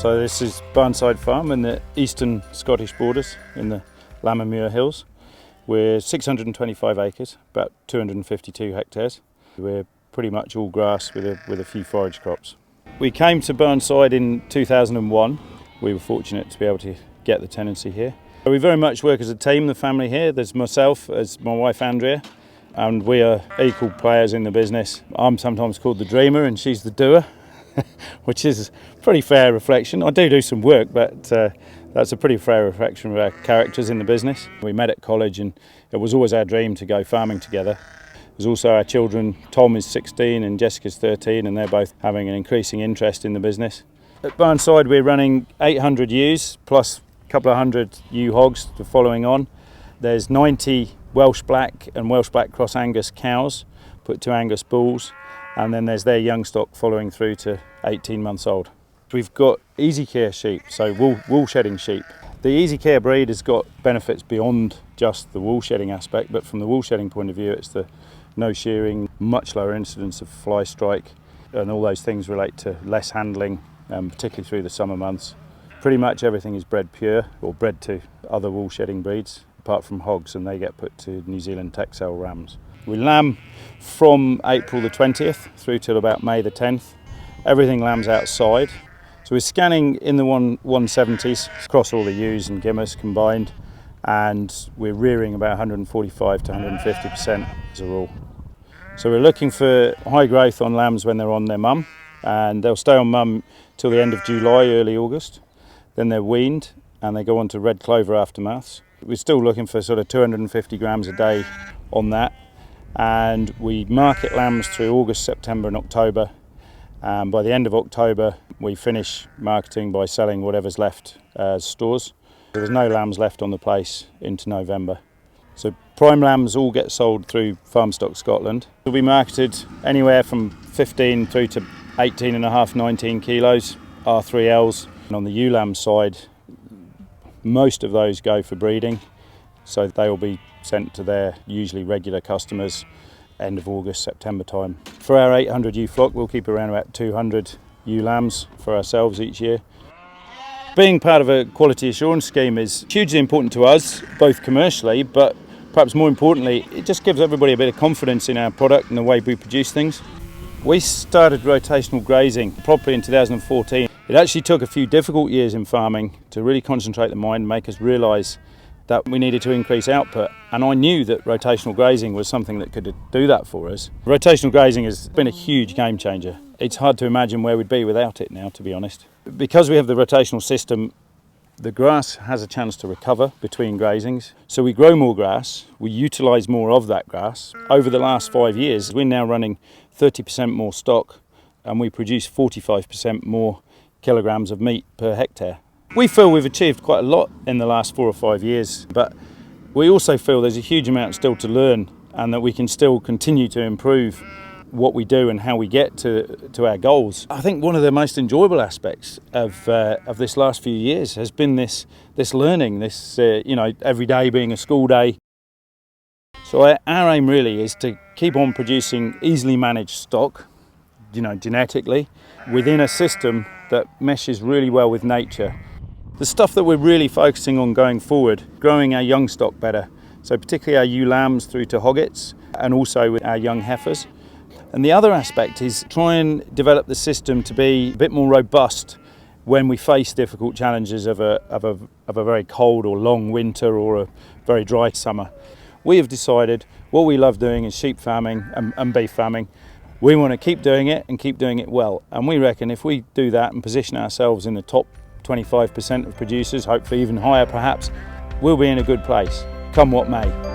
So this is Barnside Farm in the eastern Scottish borders in the Lammermuir Hills. We're 625 acres, about 252 hectares. We're pretty much all grass with a few forage crops. We came to Barnside in 2001. We were fortunate to be able to get the tenancy here. We very much work as a team, the family here. There's myself, as my wife Andrea, and we are equal players in the business. I'm sometimes called the dreamer and she's the doer, which is a pretty fair reflection. I do some work, but that's a pretty fair reflection of our characters in the business. We met at college and it was always our dream to go farming together. There's also our children. Tom is 16 and Jessica's 13, and they're both having an increasing interest in the business. At Barnside we're running 800 ewes plus a couple of hundred ewe hogs following on. There's 90 Welsh Black and Welsh Black Cross Angus cows put to Angus bulls, and then there's their young stock following through to 18 months old. We've got easy care sheep, so wool shedding sheep. The easy care breed has got benefits beyond just the wool shedding aspect, but from the wool shedding point of view it's the no shearing, much lower incidence of fly strike, and all those things relate to less handling, particularly through the summer months. Pretty much everything is bred pure or bred to other wool shedding breeds, apart from hogs, and they get put to New Zealand Texel rams. We lamb from April the 20th through till about May the 10th. Everything lambs outside. So we're scanning in the 170s across all the ewes and gimmers combined, and we're rearing about 145 to 150% as a rule. So we're looking for high growth on lambs when they're on their mum, and they'll stay on mum till the end of July, early August. Then they're weaned and they go on to red clover aftermaths. We're still looking for sort of 250 grams a day on that, and we market lambs through August, September and October. By the end of October we finish marketing by selling whatever's left as stores. There's no lambs left on the place into November. So prime lambs all get sold through AgriScot Scotland. They'll be marketed anywhere from 15 through to 18.5, 19 kilos, R3Ls. And on the ewe lamb side, most of those go for breeding, so they will be sent to their usually regular customers end of August, September time. For our 800 ewe flock, we'll keep around about 200 ewe lambs for ourselves each year. Being part of a quality assurance scheme is hugely important to us, both commercially, but perhaps more importantly, it just gives everybody a bit of confidence in our product and the way we produce things. We started rotational grazing properly in 2014. It actually took a few difficult years in farming to really concentrate the mind and make us realise that we needed to increase output, and I knew that rotational grazing was something that could do that for us. Rotational grazing has been a huge game changer. It's hard to imagine where we'd be without it now, to be honest. Because we have the rotational system, the grass has a chance to recover between grazings, so we grow more grass, we utilise more of that grass. Over the last 5 years we're now running 30% more stock, and we produce 45% more kilograms of meat per hectare. We feel we've achieved quite a lot in the last 4 or 5 years, but we also feel there's a huge amount still to learn, and that we can still continue to improve what we do and how we get to our goals. I think one of the most enjoyable aspects of this last few years has been this learning, this every day being a school day. So our aim really is to keep on producing easily managed stock, genetically, within a system that meshes really well with nature. The stuff that we're really focusing on going forward, growing our young stock better, so particularly our ewe lambs through to hoggets, and also with our young heifers. And the other aspect is try and develop the system to be a bit more robust when we face difficult challenges of a very cold or long winter or a very dry summer. We have decided what we love doing is sheep farming and beef farming. We want to keep doing it and keep doing it well, and we reckon if we do that and position ourselves in the top 25% of producers, hopefully even higher perhaps, we'll be in a good place, come what may.